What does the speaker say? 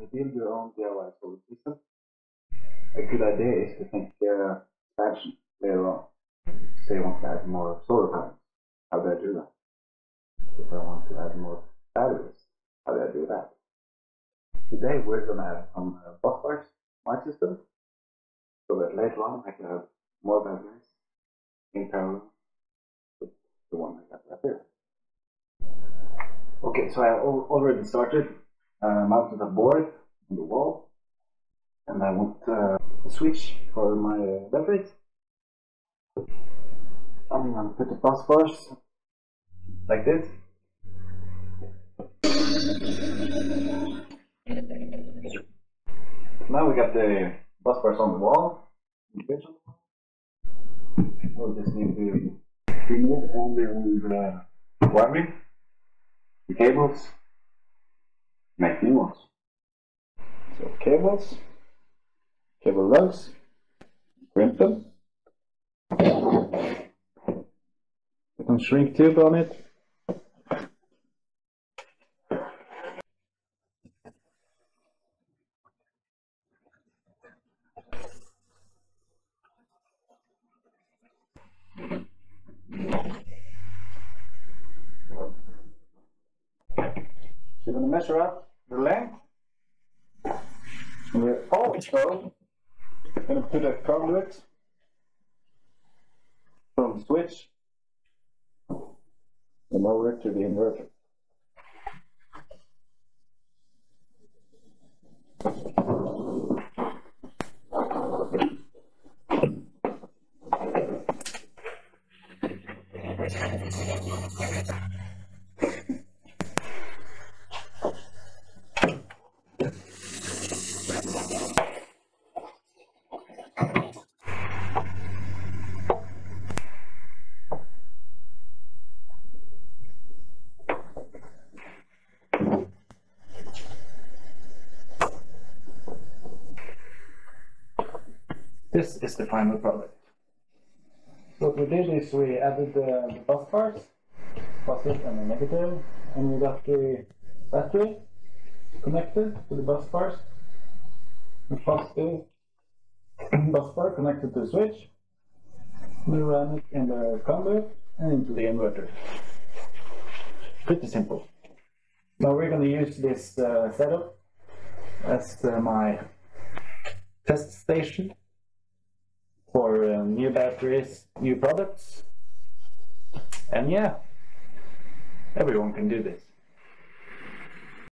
to build your own DIY solar system, a good idea is to think expansion later on. Say I want to add more solar panels. How do I do that? If I want to add more batteries, how do I do that? Today we're going to add some busbars to my system, so that later on I can have more batteries in parallel with the one I got right there. Okay, so I already started, mounted a board on the wall, and I want a switch for my batteries. I'm going to put the busbars like this. Now we got the busbars on the wall. We'll just need to remove all the wiring, the cables, make new ones. So cables, cable lugs, crimp them. Put some shrink tube on it. We're going to measure out the length. And we're also going to put a conduit from the switch and over to the inverter. This is the final product. So what we did is we added the bus bars, positive and the negative, and we got the battery connected to the bus bars. The positive bus bar connected to the switch. We ran it in the conduit and into the inverter. Pretty simple. Now we're going to use this setup as my test station for new batteries, new products, and yeah, everyone can do this.